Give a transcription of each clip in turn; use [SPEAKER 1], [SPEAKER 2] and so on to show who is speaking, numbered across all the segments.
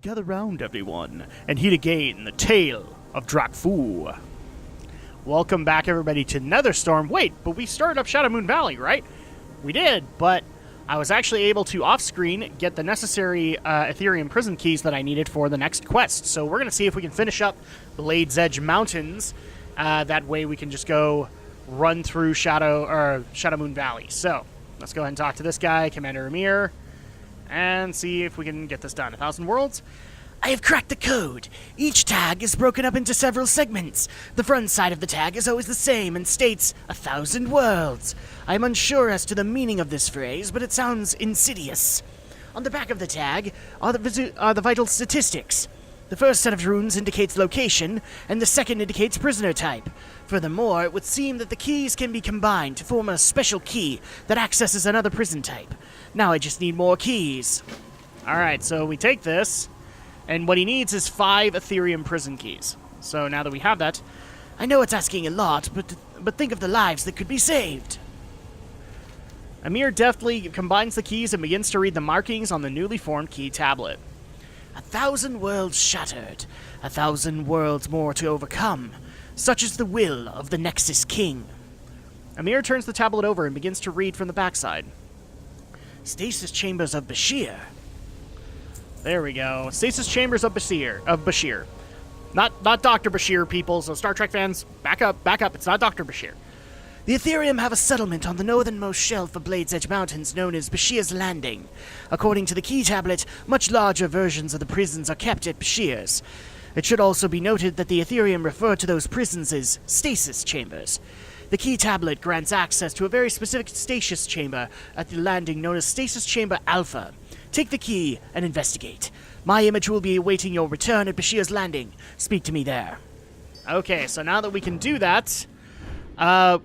[SPEAKER 1] Gather round, everyone, and heed again the tale of Drakfu. Welcome back, everybody, to Netherstorm. Wait, but we started up Shadowmoon Valley, right? We did, but I was actually able to, off-screen, get the necessary Ethereum prison keys that I needed for the next quest. So we're going to see if we can finish up Blade's Edge Mountains. That way we can just go run through Shadowmoon Valley. So let's go ahead and talk to this guy, Commander Amir, and see if we can get this done. 1,000 worlds?
[SPEAKER 2] I have cracked the code. Each tag is broken up into several segments. The front side of the tag is always the same and states 1,000 worlds. I am unsure as to the meaning of this phrase, but it sounds insidious. On the back of the tag are the vital statistics. The first set of runes indicates location, and the second indicates prisoner type. Furthermore, it would seem that the keys can be combined to form a special key that accesses another prison type. Now I just need more keys.
[SPEAKER 1] Alright, so we take this, and what he needs is 5 Ethereum prison keys. So now that we have that,
[SPEAKER 2] I know it's asking a lot, but think of the lives that could be saved.
[SPEAKER 1] Amir deftly combines the keys and begins to read the markings on the newly formed key tablet.
[SPEAKER 2] 1,000 worlds shattered, 1,000 worlds more to overcome. Such is the will of the Nexus King.
[SPEAKER 1] Amir turns the tablet over and begins to read from the backside.
[SPEAKER 2] Stasis Chambers of Bashir.
[SPEAKER 1] There we go. Stasis Chambers of Bashir. Not Dr. Bashir, people, so Star Trek fans, back up. It's not Dr. Bashir.
[SPEAKER 2] The Ethereum have a settlement on the northernmost shelf of Blade's Edge Mountains known as Bashir's Landing. According to the key tablet, much larger versions of the prisons are kept at Bashir's. It should also be noted that the Ethereum refer to those prisons as stasis chambers. The key tablet grants access to a very specific stasis chamber at the landing known as Stasis Chamber Alpha. Take the key and investigate. My image will be awaiting your return at Bashir's Landing. Speak to me there.
[SPEAKER 1] Okay, so now that we can do that, I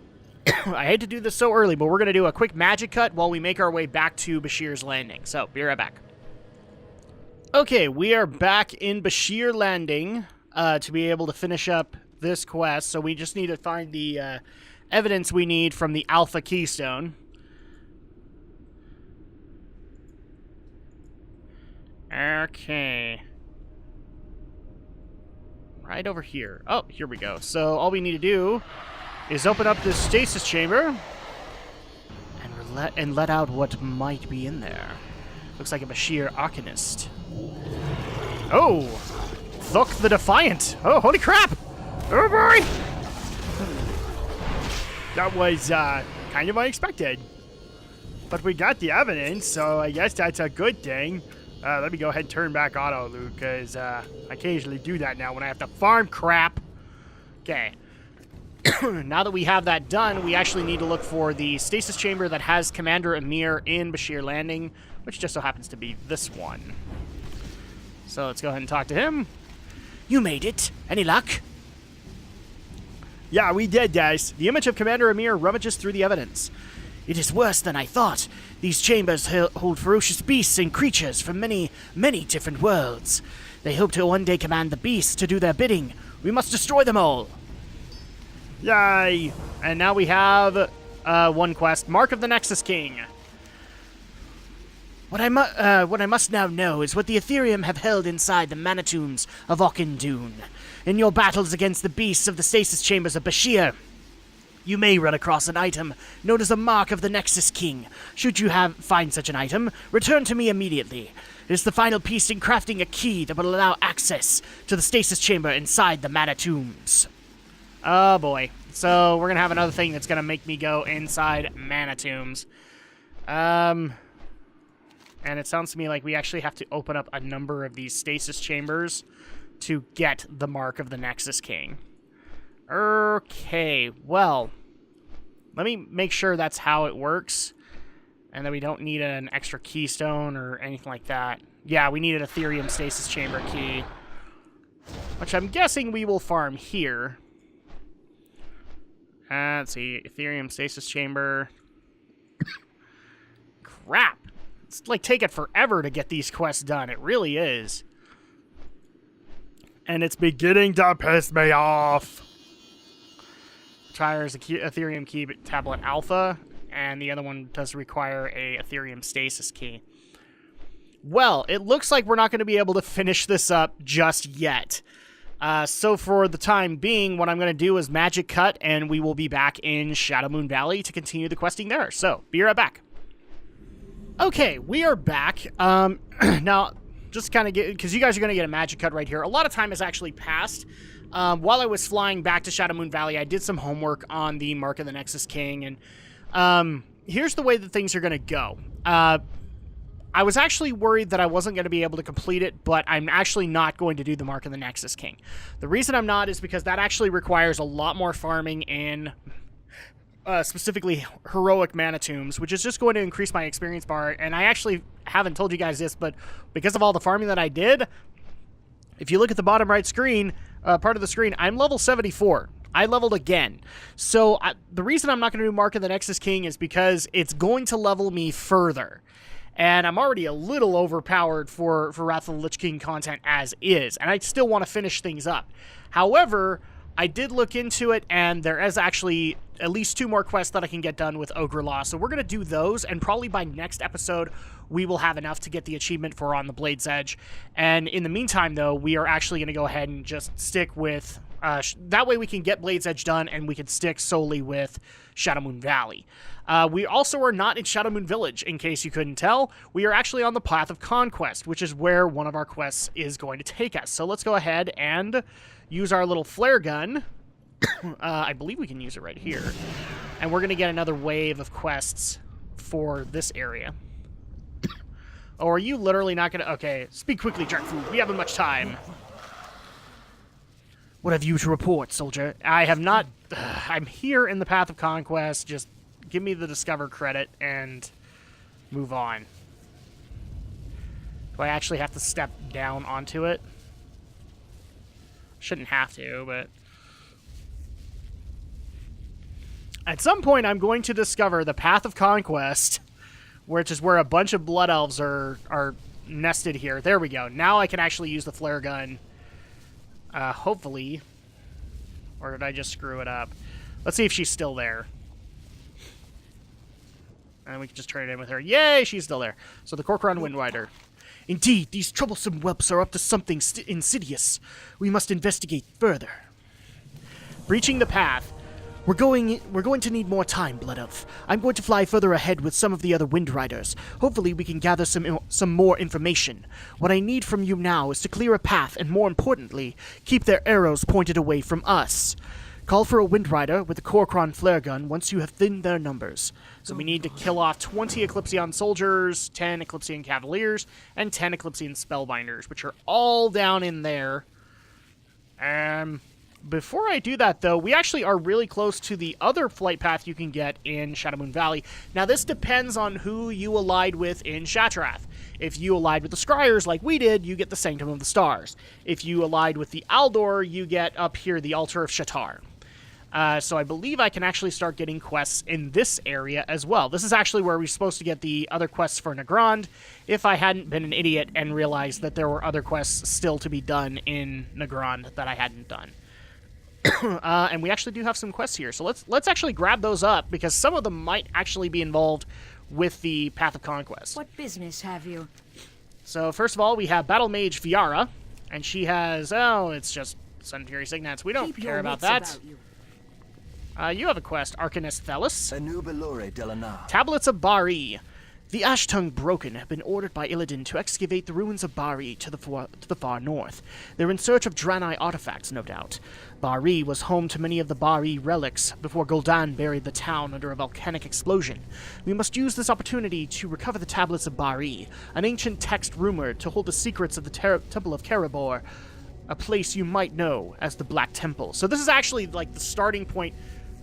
[SPEAKER 1] hate to do this so early, but we're going to do a quick magic cut while we make our way back to Bashir's Landing. So, be right back. Okay, we are back in Bashir Landing to be able to finish up this quest. So we just need to find the evidence we need from the Alpha Keystone. Okay. Right over here. Oh, here we go. So all we need to do is open up this stasis chamber and let out what might be in there. Looks like a Bashir Arcanist. Oh! Thuk the Defiant! Oh, holy crap! Oh boy! That was kind of unexpected. But we got the evidence, so I guess that's a good thing. Let me go ahead and turn back auto loot, because I occasionally do that now when I have to farm crap. Okay. Now that we have that done, we actually need to look for the stasis chamber that has Commander Amir in Bashir Landing, which just so happens to be this one. So let's go ahead and talk to him.
[SPEAKER 2] You made it. Any luck?
[SPEAKER 1] Yeah, we did, guys. The image of Commander Amir rummages through the evidence.
[SPEAKER 2] It is worse than I thought. These chambers hold ferocious beasts and creatures from many, many different worlds. They hope to one day command the beasts to do their bidding. We must destroy them all.
[SPEAKER 1] Yay! And now we have one quest, Mark of the Nexus King.
[SPEAKER 2] What I must now know is what the Ethereum have held inside the Manitombs of Auchindoun. In your battles against the beasts of the stasis chambers of Bashir, you may run across an item known as a Mark of the Nexus King. Should you find such an item, return to me immediately. It is the final piece in crafting a key that will allow access to the stasis chamber inside the Manitombs.
[SPEAKER 1] Oh boy. So we're going to have another thing that's going to make me go inside Manitombs. And it sounds to me like we actually have to open up a number of these stasis chambers to get the Mark of the Nexus King. Okay, well, let me make sure that's how it works, and that we don't need an extra keystone or anything like that. Yeah, we need an Ethereum Stasis Chamber key, which I'm guessing we will farm here. Let's see, Ethereum Stasis Chamber. Crap! It's like taking forever to get these quests done. It really is. And it's beginning to piss me off. Requires a Ethereum key tablet alpha, and the other one does require a Ethereum stasis key. Well, it looks like we're not going to be able to finish this up just yet. So for the time being, what I'm going to do is magic cut, and we will be back in Shadowmoon Valley to continue the questing there. So, be right back. Okay, we are back. Now, just kind of get, because you guys are going to get a magic cut right here. A lot of time has actually passed. While I was flying back to Shadowmoon Valley, I did some homework on the Mark of the Nexus King, and here's the way that things are going to go. I was actually worried that I wasn't going to be able to complete it, but I'm actually not going to do the Mark of the Nexus King. The reason I'm not is because that actually requires a lot more farming in specifically heroic mana tombs, which is just going to increase my experience bar. And I actually haven't told you guys this, but because of all the farming that I did, if you look at the bottom right screen, part of the screen, I'm level 74. I leveled again. So the reason I'm not going to do Mark of the Nexus King is because it's going to level me further. And I'm already a little overpowered for Wrath of the Lich King content as is, and I still want to finish things up. However, I did look into it, and there is actually at least 2 more quests that I can get done with Ogre Law, so we're going to do those, and probably by next episode, we will have enough to get the achievement for On the Blade's Edge. And in the meantime, though, we are actually going to go ahead and just stick with... that way we can get Blade's Edge done, and we can stick solely with Shadowmoon Valley. We also are not in Shadowmoon Village, in case you couldn't tell. We are actually on the Path of Conquest, which is where one of our quests is going to take us. So let's go ahead and use our little flare gun. I believe we can use it right here. And we're going to get another wave of quests for this area. Oh, are you literally not going to... Okay, speak quickly, Drakfu. We haven't much time.
[SPEAKER 2] What have you to report, soldier?
[SPEAKER 1] I have not... I'm here in the Path of Conquest. Just give me the Discover credit and move on. Do I actually have to step down onto it? Shouldn't have to, but... At some point, I'm going to discover the Path of Conquest, which is where a bunch of Blood Elves are nested here. There we go. Now I can actually use the flare gun. Hopefully. Or did I just screw it up? Let's see if she's still there. And we can just turn it in with her. Yay, she's still there. So the Corcoran Windrider.
[SPEAKER 2] Indeed, these troublesome whelps are up to something insidious. We must investigate further.
[SPEAKER 1] Breaching the path.
[SPEAKER 2] We're going to need more time, Blood Elf. I'm going to fly further ahead with some of the other Wind Riders. Hopefully we can gather some more information. What I need from you now is to clear a path and, more importantly, keep their arrows pointed away from us. Call for a Wind Rider with a Corcoran flare gun once you have thinned their numbers.
[SPEAKER 1] So we need to kill off 20 Eclipsean soldiers, 10 Eclipsean cavaliers, and 10 Eclipsean spellbinders, which are all down in there. Before I do that, though, we actually are really close to the other flight path you can get in Shadowmoon Valley. Now, this depends on who you allied with in Shattrath. If you allied with the Scryers like we did, you get the Sanctum of the Stars. If you allied with the Aldor, you get up here the Altar of Shatar. So I believe I can actually start getting quests in this area as well. This is actually where we're supposed to get the other quests for Nagrand, if I hadn't been an idiot and realized that there were other quests still to be done in Nagrand that I hadn't done. And we actually do have some quests here, so let's actually grab those up, because some of them might actually be involved with the Path of Conquest.
[SPEAKER 3] What business have you?
[SPEAKER 1] So first of all, we have Battle Mage Viara, and she has, it's just Sun Fury Signets. We don't care about that. You have a quest, Arcanist Thelis. Tablets of Bari.
[SPEAKER 2] The Ash-Tongue Broken have been ordered by Illidan to excavate the ruins of Bari to the far north. They're in search of Draenei artifacts, no doubt. Bari was home to many of the Bari relics before Gul'dan buried the town under a volcanic explosion. We must use this opportunity to recover the Tablets of Bari, an ancient text rumored to hold the secrets of the Temple of Kerebor, a place you might know as the Black Temple. So this is actually like the starting point.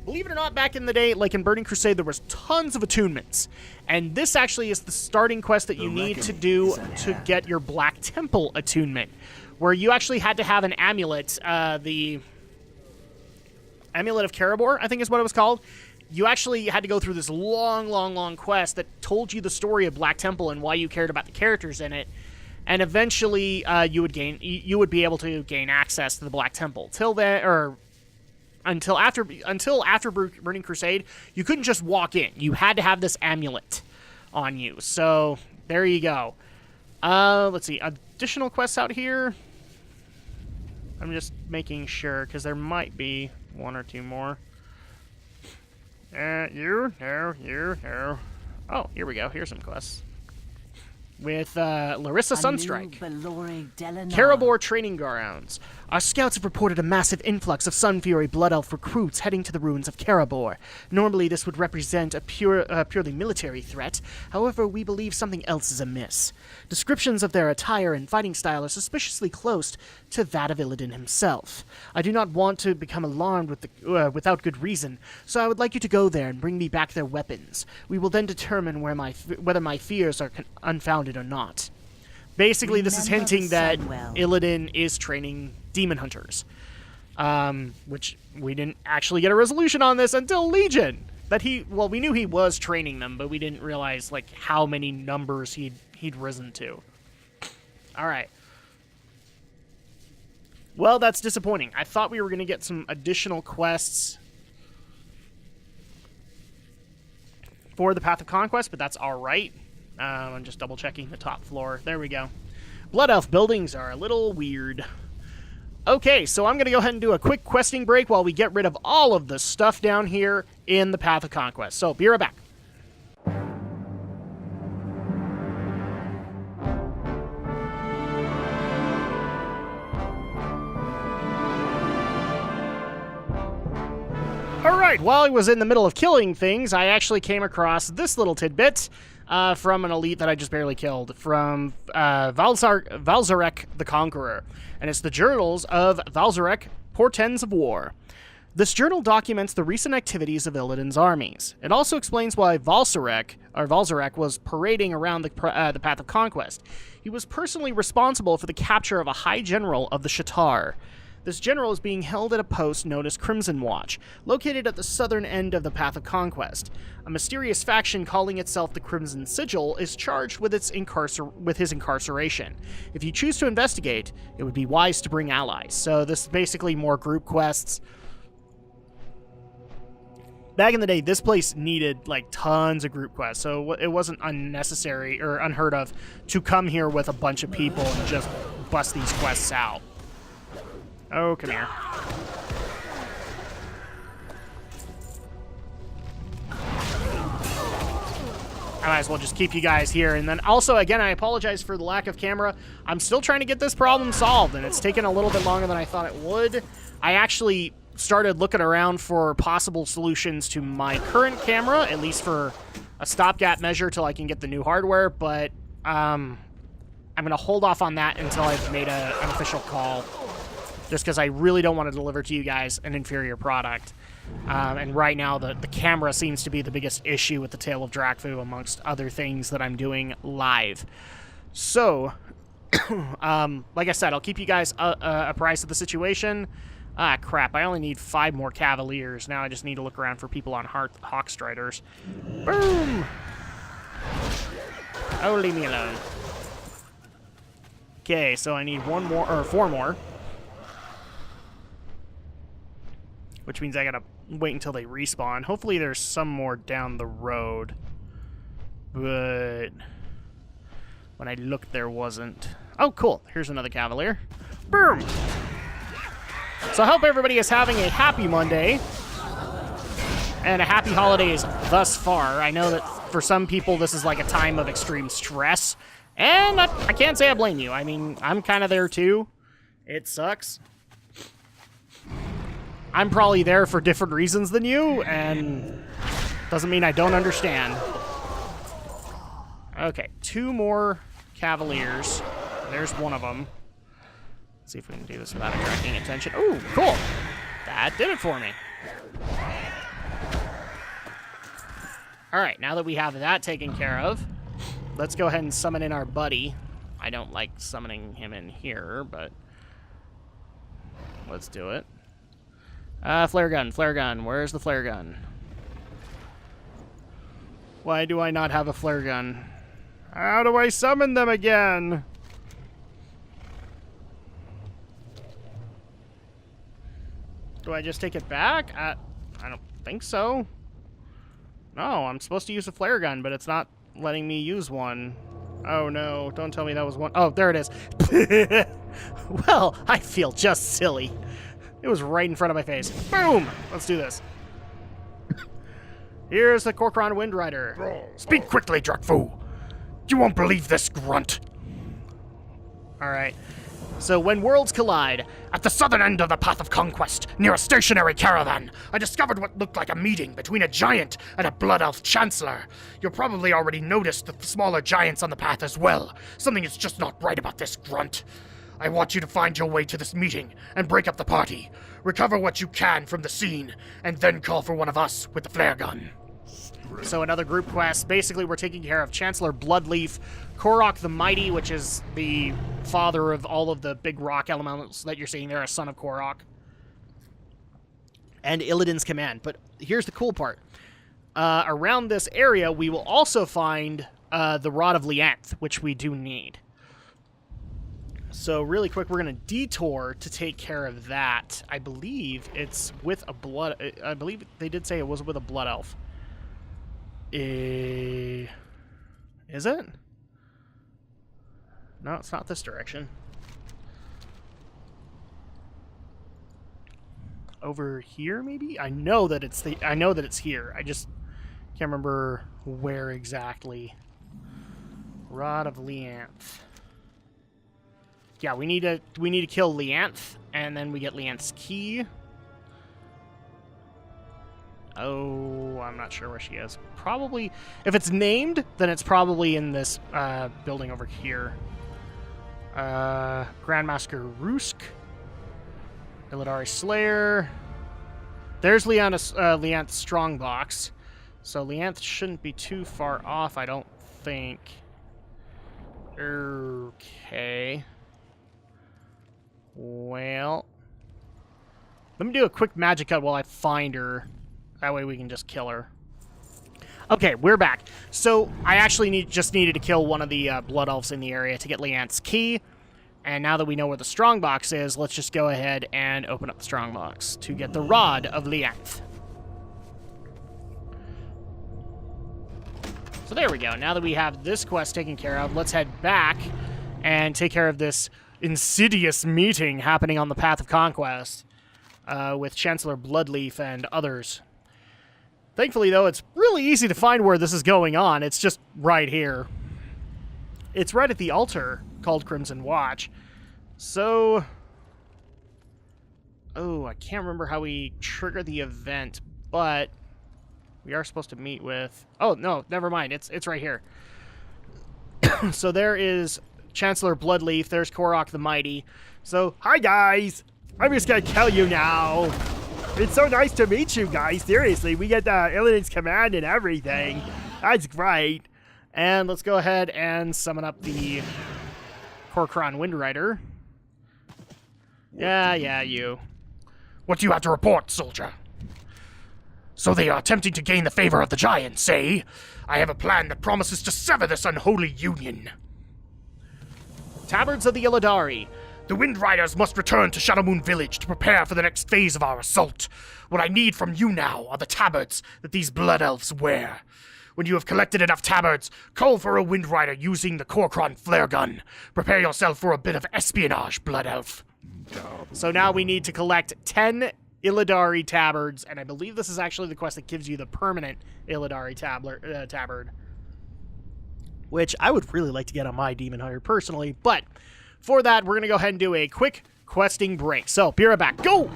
[SPEAKER 2] Believe it or not, back in the day, like in Burning Crusade, there was tons of attunements. And this actually is the starting quest that you need to do to get your Black Temple attunement, where you actually had to have an amulet, the Amulet of Kerebor, I think is what it was called. You actually had to go through this long quest that told you the story of Black Temple and why you cared about the characters in it. And eventually, you would be able to gain access to the Black Temple. Till then, or until after Burning Crusade, you couldn't just walk in. You had to have this amulet on you. So there you go.
[SPEAKER 1] Let's see. Additional quests out here. I'm just making sure, because there might be one or two more. You. Oh, here we go. Here's some quests. With Larissa Sunstrike. Karabor Training Grounds. Our scouts have reported a massive influx of Sun Fury Blood Elf recruits heading to the ruins of Karabor. Normally this would represent a purely military threat, however we believe something else is amiss. Descriptions of their attire and fighting style are suspiciously close to that of Illidan himself. I do not want to become alarmed without good reason, so I would like you to go there and bring me back their weapons. We will then determine whether my fears are unfounded or not. Basically, this is hinting that Illidan is training demon hunters. Which we didn't actually get a resolution on this until Legion. Well, we knew he was training them, but we didn't realize, like, how many numbers he'd risen to. Alright. Well, that's disappointing. I thought we were going to get some additional quests for the Path of Conquest, but that's alright. I'm just double-checking the top floor. There we go. Blood Elf buildings are a little weird. Okay, so I'm going to go ahead and do a quick questing break while we get rid of all of the stuff down here in the Path of Conquest. So, be right back. Alright, while I was in the middle of killing things, I actually came across this little tidbit from an elite that I just barely killed, from Valzarek the Conqueror. And it's the Journals of Valzarek, Portents of War. This journal documents the recent activities of Illidan's armies. It also explains why Valzarek was parading around the Path of Conquest. He was personally responsible for the capture of a high general of the Shatar. This general is being held at a post known as Crimson Watch, located at the southern end of the Path of Conquest. A mysterious faction calling itself the Crimson Sigil is charged with his incarceration. If you choose to investigate, it would be wise to bring allies. So this is basically more group quests. Back in the day, this place needed, like, tons of group quests, so it wasn't unnecessary or unheard of to come here with a bunch of people and just bust these quests out. Oh, come here. I might as well just keep you guys here. And then also, again, I apologize for the lack of camera. I'm still trying to get this problem solved, and it's taken a little bit longer than I thought it would. I actually started looking around for possible solutions to my current camera, at least for a stopgap measure till I can get the new hardware, but I'm going to hold off on that until I've made an official call. Just because I really don't want to deliver to you guys an inferior product. And right now, the camera seems to be the biggest issue with the Tale of Drakfu, amongst other things that I'm doing live. So, like I said, I'll keep you guys apprised of the situation. Ah, crap, I only need 5 more Cavaliers. Now I just need to look around for people on Hawkstriders. Boom! Oh, leave me alone. Okay, so I need 4 more. Which means I gotta wait until they respawn. Hopefully there's some more down the road. But when I looked, there wasn't. Oh, cool. Here's another Cavalier. Boom! So I hope everybody is having a happy Monday. And a happy holidays thus far. I know that for some people this is like a time of extreme stress. And I can't say I blame you. I mean, I'm kind of there too. It sucks. I'm probably there for different reasons than you, and doesn't mean I don't understand. Okay, 2 more Cavaliers. There's one of them. Let's see if we can do this without attracting attention. Ooh, cool. That did it for me. Alright, now that we have that taken care of, let's go ahead and summon in our buddy. I don't like summoning him in here, but let's do it. Flare gun. Where's the flare gun? Why do I not have a flare gun? How do I summon them again? Do I just take it back? I don't think so. No, I'm supposed to use a flare gun, but it's not letting me use one. Oh no, don't tell me that was one. Oh, there it is. Well, I feel just silly. It was right in front of my face. Boom! Let's do this. Here's the Kor'kron Windrider.
[SPEAKER 3] Speak quickly, Drakfu. You won't believe this grunt.
[SPEAKER 1] Alright. So when worlds collide,
[SPEAKER 3] At the southern end of the Path of Conquest, near a stationary caravan, I discovered what looked like a meeting between a giant and a Blood Elf Chancellor. You'll probably already noticed the smaller giants on the path as well. Something is just not right about this grunt. I want you to find your way to this meeting and break up the party. Recover what you can from the scene, and then call for one of us with the flare gun.
[SPEAKER 1] so another group quest. Basically, we're taking care of Chancellor Bloodleaf, Korok the Mighty, which is the father of all of the big rock elementals that you're seeing there, a son of Korok, and Illidan's command. But here's the cool part. Around this area, we will also find the Rod of Lianth, which we do need. So really quick, we're going to detour to take care of that. I believe it's with a blood... I believe they did say it was with a Blood Elf. Is it? No, it's not this direction. Over here, maybe? I know that it's here. I just can't remember where exactly. Rod of Lianth. Yeah, we need to kill Lianth, and then we get Lianth's key. Oh, I'm not sure where she is. Probably, if it's named, then it's probably in this building over here. Grandmaster Rusk. Illidari Slayer. There's Lianth's strongbox. So Lianth shouldn't be too far off, I don't think. Okay. Well, let me do a quick magic cut while I find her. That way we can just kill her. Okay, we're back. So I actually just needed to kill one of the Blood Elves in the area to get Lianth's key. And now that we know where the strongbox is, let's just go ahead and open up the strongbox to get the Rod of Lianth. So there we go. Now that we have this quest taken care of, let's head back and take care of this insidious meeting happening on the Path of Conquest with Chancellor Bloodleaf and others. Thankfully, though, it's really easy to find where this is going on. It's just right here. It's right at the altar called Crimson Watch. So... oh, I can't remember how we trigger the event, but we are supposed to meet with... oh, no, never mind. It's right here. So there is Chancellor Bloodleaf. There's Korok the Mighty. So, hi, guys. I'm just going to tell you now. It's so nice to meet you guys. Seriously, we get Illidan's command and everything. That's great. And let's go ahead and summon up the Kor'kron Windrider. Yeah, you.
[SPEAKER 3] What do you have to report, soldier? So they are attempting to gain the favor of the giants, eh? I have a plan that promises to sever this unholy union.
[SPEAKER 1] Tabards of the Illidari.
[SPEAKER 3] The Windriders must return to Shadowmoon Village to prepare for the next phase of our assault. What I need from you now are the tabards that these Blood Elves wear. When you have collected enough tabards, call for a Windrider using the Kor'kron flare gun. Prepare yourself for a bit of espionage, Blood Elf.
[SPEAKER 1] So now we need to collect 10 Illidari tabards, and I believe this is actually the quest that gives you the permanent Illidari tabard. Which I would really like to get on my Demon Hunter personally, but for that, we're going to go ahead and do a quick questing break. So, be right back. Go!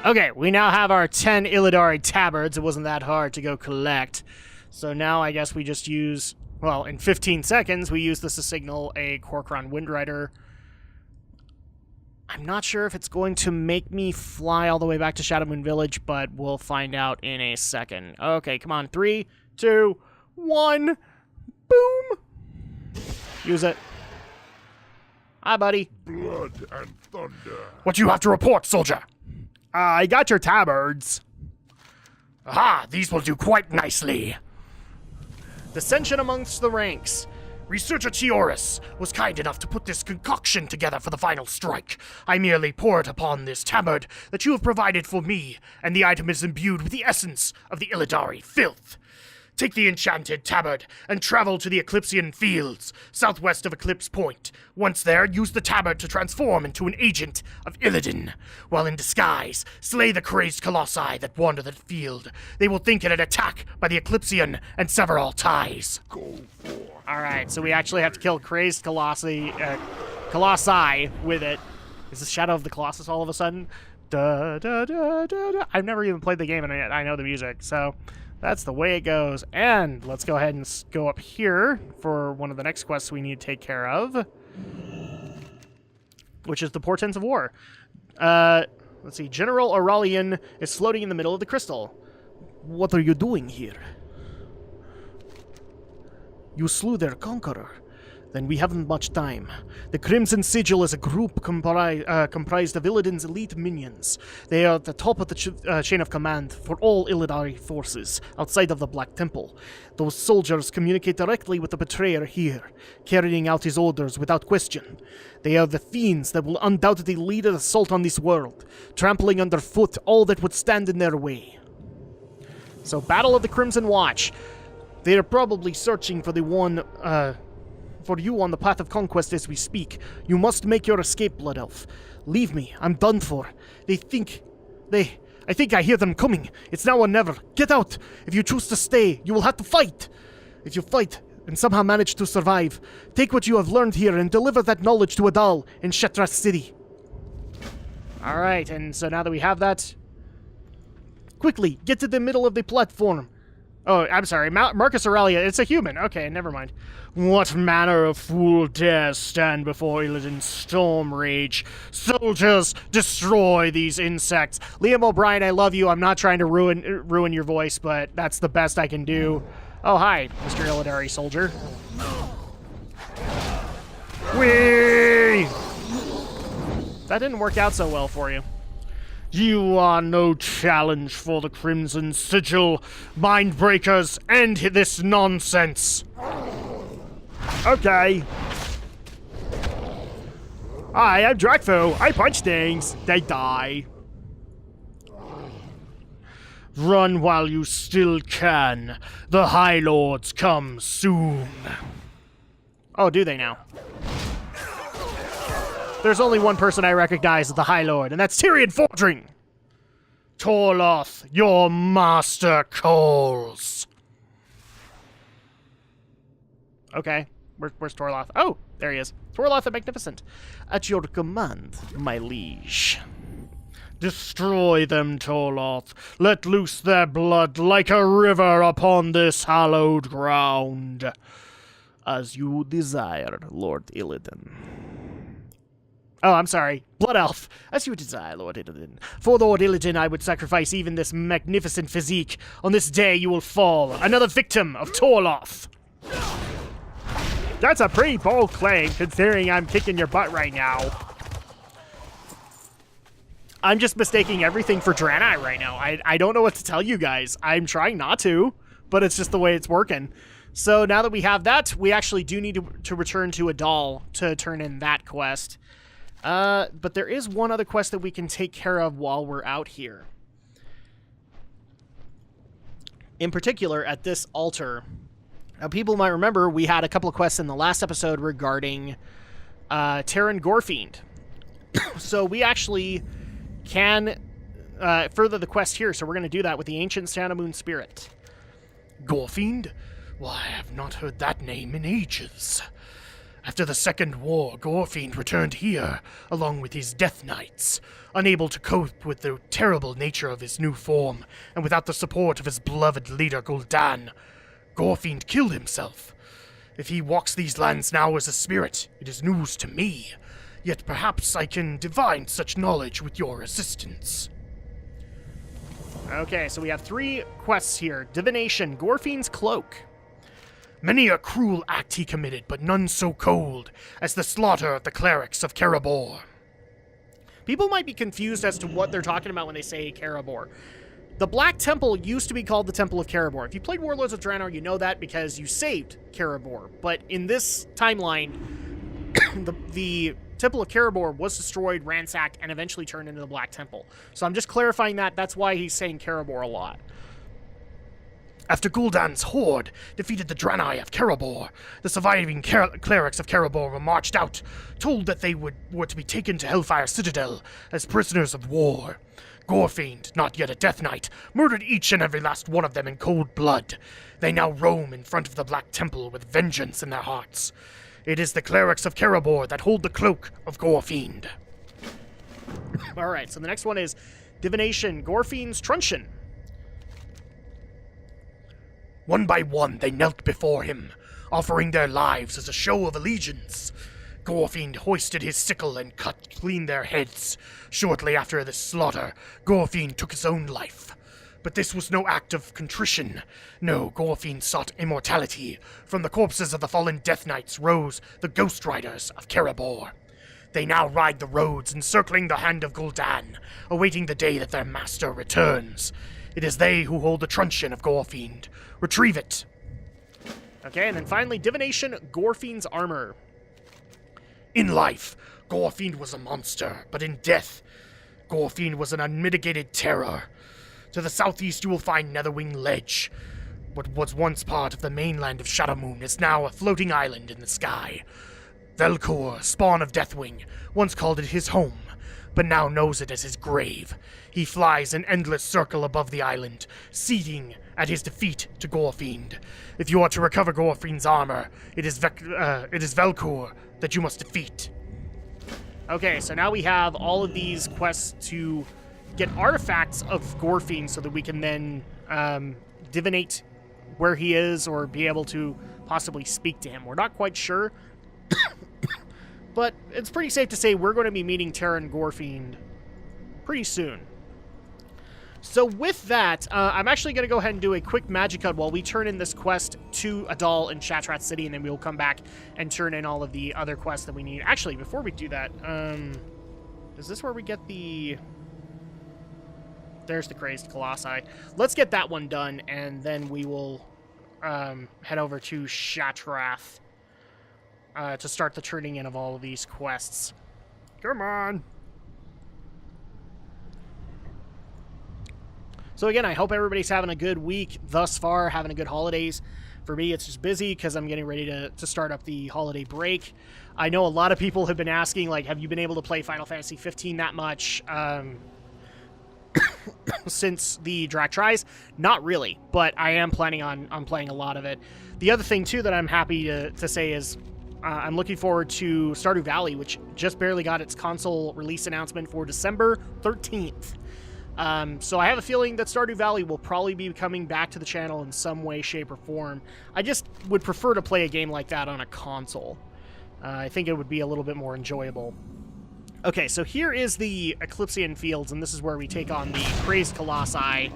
[SPEAKER 1] Okay, we now have our 10 Illidari tabards. It wasn't that hard to go collect. So now I guess we just use... well, in 15 seconds, we use this to signal a Kor'kron Windrider. I'm not sure if it's going to make me fly all the way back to Shadowmoon Village, but we'll find out in a second. Okay, come on. 3, 2, 1. Boom! Use it. Hi, buddy.
[SPEAKER 4] Blood and thunder.
[SPEAKER 3] What do you have to report, soldier?
[SPEAKER 1] I got your tabards.
[SPEAKER 3] Aha, these will do quite nicely.
[SPEAKER 1] Dissension amongst the ranks.
[SPEAKER 3] Researcher Chioris was kind enough to put this concoction together for the final strike. I merely pour it upon this tabard that you have provided for me, and the item is imbued with the essence of the Illidari filth. Take the enchanted tabard and travel to the Eclipsean Fields, southwest of Eclipse Point. Once there, use the tabard to transform into an agent of Illidan. While in disguise, slay the crazed colossi that wander the field. They will think it an attack by the Eclipsean and sever all ties.
[SPEAKER 1] Alright, so we actually have to kill crazed colossi with it. Is this Shadow of the Colossus all of a sudden? Da, da, da, da, da. I've never even played the game and I know the music, so that's the way it goes. And let's go ahead and go up here for one of the next quests we need to take care of, which is the Portents of War. Let's see. General Aurelian is floating in the middle of the crystal.
[SPEAKER 2] What are you doing here? You slew their conqueror. Then we haven't much time. The Crimson Sigil is a group comprised of Illidan's elite minions. They are at the top of the chain of command for all Illidari forces outside of the Black Temple. Those soldiers communicate directly with the betrayer here, carrying out his orders without question. They are the fiends that will undoubtedly lead an assault on this world, trampling underfoot all that would stand in their way.
[SPEAKER 1] So, Battle of the Crimson Watch.
[SPEAKER 2] They are probably searching for the one, for you on the Path of Conquest as we speak. You must make your escape, Blood Elf. Leave me. I'm done for. I think I hear them coming. It's now or never. Get out. If you choose to stay, you will have to fight. If you fight and somehow manage to survive, take what you have learned here and deliver that knowledge to Adal in Shetras City.
[SPEAKER 1] Alright, and so now that we have that...
[SPEAKER 2] Quickly, get to the middle of the platform.
[SPEAKER 1] Oh, I'm sorry. Marcus Aurelia. It's a human. Okay, never mind. What manner of fool dares stand before Illidan's storm rage? Soldiers, destroy these insects. Liam O'Brien, I love you. I'm not trying to ruin your voice, but that's the best I can do. Oh, hi, Mr. Illidari soldier. Whee! That didn't work out so well for you.
[SPEAKER 3] You are no challenge for the Crimson Sigil. Mindbreakers, end this nonsense.
[SPEAKER 1] Okay. Hi, I'm Drakfu. I punch things. They die.
[SPEAKER 3] Run while you still can. The High Lords come soon.
[SPEAKER 1] Oh, do they now? There's only one person I recognize as the High Lord, and that's Tyrion Fordring.
[SPEAKER 3] Torloth, your master calls.
[SPEAKER 1] Okay, where's Torloth? Oh, there he is. Torloth the Magnificent.
[SPEAKER 2] At your command, my liege.
[SPEAKER 3] Destroy them, Torloth. Let loose their blood like a river upon this hallowed ground.
[SPEAKER 2] As you desire, Lord Illidan.
[SPEAKER 1] Oh, I'm sorry. Blood Elf. As you desire, Lord Illidan. For Lord Illidan, I would sacrifice even this magnificent physique. On this day, you will fall, another victim of Torloth. That's a pretty bold claim, considering I'm kicking your butt right now. I'm just mistaking everything for Draenei right now. I don't know what to tell you guys. I'm trying not to, but it's just the way it's working. So now that we have that, we actually do need to return to Adal to turn in that quest. But there is one other quest that we can take care of while we're out here. In particular, at this altar. Now, people might remember we had a couple of quests in the last episode regarding Terran Gorefiend. So we actually can further the quest here, so we're going to do that with the Ancient Shadowmoon Spirit.
[SPEAKER 3] Gorefiend? Why, I have not heard that name in ages. After the Second War, Gorefiend returned here, along with his Death Knights. Unable to cope with the terrible nature of his new form, and without the support of his beloved leader Gul'dan, Gorefiend killed himself. If he walks these lands now as a spirit, it is news to me. Yet perhaps I can divine such knowledge with your assistance.
[SPEAKER 1] Okay, so we have 3 quests here. Divination, Gorefiend's Cloak.
[SPEAKER 3] Many a cruel act he committed, but none so cold as the slaughter of the clerics of Karabor.
[SPEAKER 1] People might be confused as to what they're talking about when they say Karabor. The Black Temple used to be called the Temple of Karabor. If you played Warlords of Draenor, you know that because you saved Karabor. But in this timeline, the Temple of Karabor was destroyed, ransacked, and eventually turned into the Black Temple. So I'm just clarifying that. That's why he's saying Karabor a lot.
[SPEAKER 3] After Gul'dan's horde defeated the Draenei of Karabor, the surviving clerics of Karabor were marched out, told that they were to be taken to Hellfire Citadel as prisoners of war. Gorefiend, not yet a Death Knight, murdered each and every last one of them in cold blood. They now roam in front of the Black Temple with vengeance in their hearts. It is the clerics of Karabor that hold the cloak of Gorefiend.
[SPEAKER 1] Alright, so the next one is Divination, Gorefiend's Truncheon.
[SPEAKER 3] One by one, they knelt before him, offering their lives as a show of allegiance. Gorefiend hoisted his sickle and cut clean their heads. Shortly after this slaughter, Gorefiend took his own life. But this was no act of contrition. No, Gorefiend sought immortality. From the corpses of the fallen Death Knights rose the Ghost Riders of Karabor. They now ride the roads encircling the hand of Gul'dan, awaiting the day that their master returns. It is they who hold the truncheon of Gorefiend. Retrieve it.
[SPEAKER 1] Okay, and then finally, Divination, Gorefiend's Armor.
[SPEAKER 3] In life, Gorefiend was a monster, but in death, Gorefiend was an unmitigated terror. To the southeast you will find Netherwing Ledge. What was once part of the mainland of Shadowmoon is now a floating island in the sky. Vel'Kour, spawn of Deathwing, once called it his home, but now knows it as his grave. He flies an endless circle above the island, seething at his defeat to Gorefiend. If you are to recover Gorefiend's armor, it is Vel'Kour that you must defeat.
[SPEAKER 1] Okay, so now we have all of these quests to get artifacts of Gorefiend so that we can then divinate where he is or be able to possibly speak to him. We're not quite sure, but it's pretty safe to say we're going to be meeting Terran Gorefiend pretty soon. So with that, I'm actually going to go ahead and do a quick magic cut while we turn in this quest to Adal in Shattrath City, and then we'll come back and turn in all of the other quests that we need. Actually, before we do that, is this where we get the... There's the Crazed Colossi. Let's get that one done, and then we will head over to Shattrath to start the turning in of all of these quests. Come on! So again, I hope everybody's having a good week thus far, having a good holidays. For me, it's just busy because I'm getting ready to start up the holiday break. I know a lot of people have been asking, like, have you been able to play Final Fantasy 15 that much since the Drak tries? Not really, but I am planning on playing a lot of it. The other thing, too, that I'm happy to say is I'm looking forward to Stardew Valley, which just barely got its console release announcement for December 13th. So I have a feeling that Stardew Valley will probably be coming back to the channel in some way, shape, or form. I just would prefer to play a game like that on a console. I think it would be a little bit more enjoyable. Okay, so here is the Eclipsean Fields, and this is where we take on the Crazed Colossi.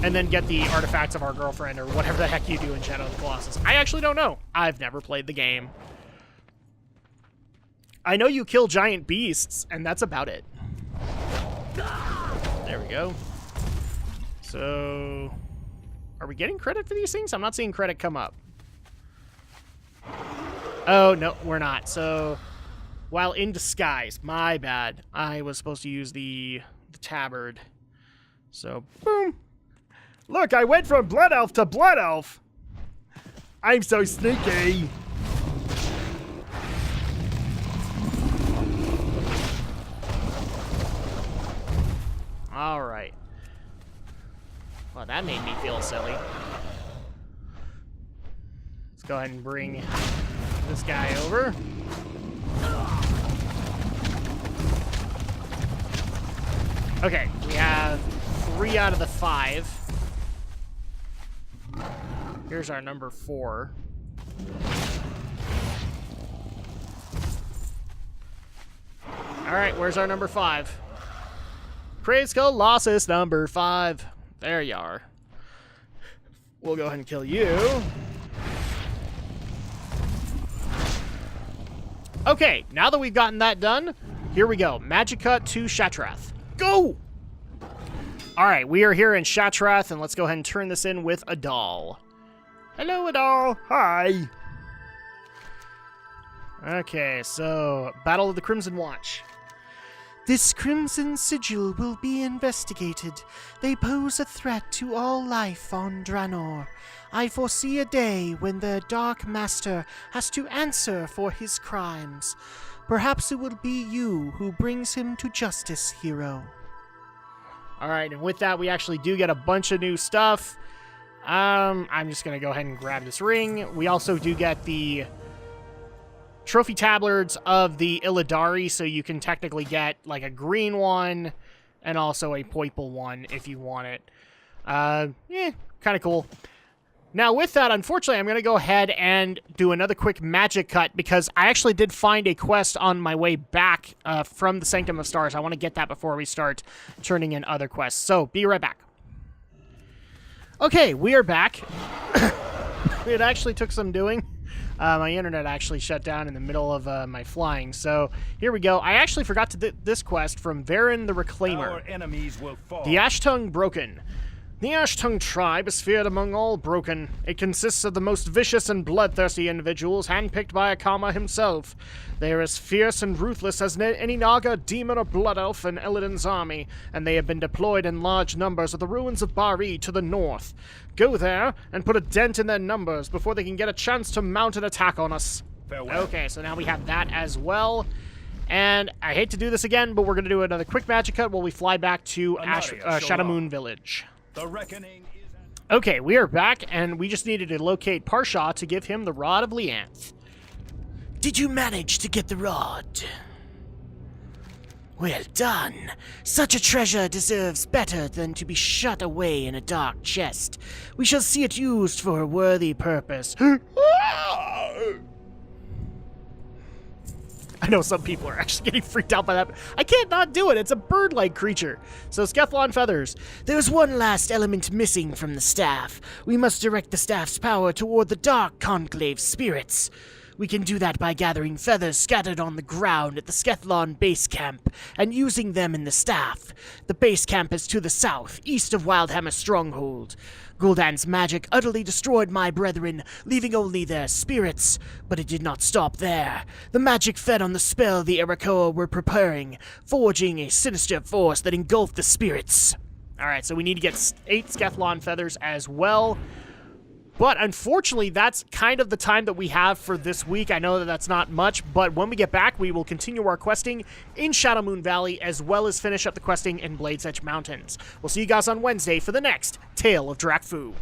[SPEAKER 1] And then get the artifacts of our girlfriend, or whatever the heck you do in Shadow of the Colossus. I actually don't know. I've never played the game. I know you kill giant beasts, and that's about it. There we go. So, are we getting credit for these things? I'm not seeing credit come up. Oh, no, we're not. So, while in disguise, my bad. I was supposed to use the tabard. So, boom. Look, I went from Blood Elf to Blood Elf. I'm so sneaky. All right. Well, that made me feel silly. Let's go ahead and bring this guy over. Okay, we have 3 out of the 5. Here's our number 4. All right, where's our number 5? Crazed Colossus number 5. There you are. We'll go ahead and kill you. Okay, now that we've gotten that done, here we go. Magic cut to Shattrath. Go! All right, we are here in Shatrath, and let's go ahead and turn this in with Adal. Hello, Adal. Hi. Okay, so Battle of the Crimson Watch.
[SPEAKER 2] This crimson sigil will be investigated. They pose a threat to all life on Draenor. I foresee a day when the Dark Master has to answer for his crimes. Perhaps it will be you who brings him to justice, hero.
[SPEAKER 1] All right, and with that, we actually do get a bunch of new stuff. I'm just going to go ahead and grab this ring. We also do get the trophy tablets of the Illidari, so you can technically get like a green one and also a purple one if you want it. Kind of cool. Now with that, unfortunately, I'm going to go ahead and do another quick magic cut because I actually did find a quest on my way back from the Sanctum of Stars. I want to get that before we start turning in other quests. So, be right back. Okay, we are back. It actually took some doing. My internet actually shut down in the middle of my flying, so here we go. I actually forgot to do this quest from Varen the Reclaimer.
[SPEAKER 5] Our enemies will fall.
[SPEAKER 1] The Ashtongue Broken. The Ashtongue tribe is feared among all Broken. It consists of the most vicious and bloodthirsty individuals handpicked by Akama himself. They are as fierce and ruthless as any Naga, demon, or blood elf in Illidan's army, and they have been deployed in large numbers at the ruins of Bari to the north. Go there and put a dent in their numbers before they can get a chance to mount an attack on us.
[SPEAKER 5] Farewell.
[SPEAKER 1] Okay, so now we have that as well. And I hate to do this again, but we're going to do another quick magic cut while we fly back to Shadowmoon Village.
[SPEAKER 5] The reckoning is
[SPEAKER 1] Okay, we are back, and we just needed to locate Parsha to give him the Rod of Lianth.
[SPEAKER 2] Did you manage to get the rod? Well done. Such a treasure deserves better than to be shut away in a dark chest. We shall see it used for a worthy purpose.
[SPEAKER 1] I know some people are actually getting freaked out by that. I can't not do it. It's a bird-like creature. So Skethlon feathers.
[SPEAKER 2] There's one last element missing from the staff. We must direct the staff's power toward the Dark Conclave spirits. We can do that by gathering feathers scattered on the ground at the Skethlon base camp and using them in the staff. The base camp is to the south, east of Wildhammer Stronghold. Gul'dan's magic utterly destroyed my brethren, leaving only their spirits. But it did not stop there. The magic fed on the spell the Erakoa were preparing, forging a sinister force that engulfed the spirits.
[SPEAKER 1] Alright, so we need to get 8 Skethlon feathers as well. But unfortunately, that's kind of the time that we have for this week. I know that that's not much, but when we get back, we will continue our questing in Shadowmoon Valley, as well as finish up the questing in Blade's Edge Mountains. We'll see you guys on Wednesday for the next Tale of Drakfu.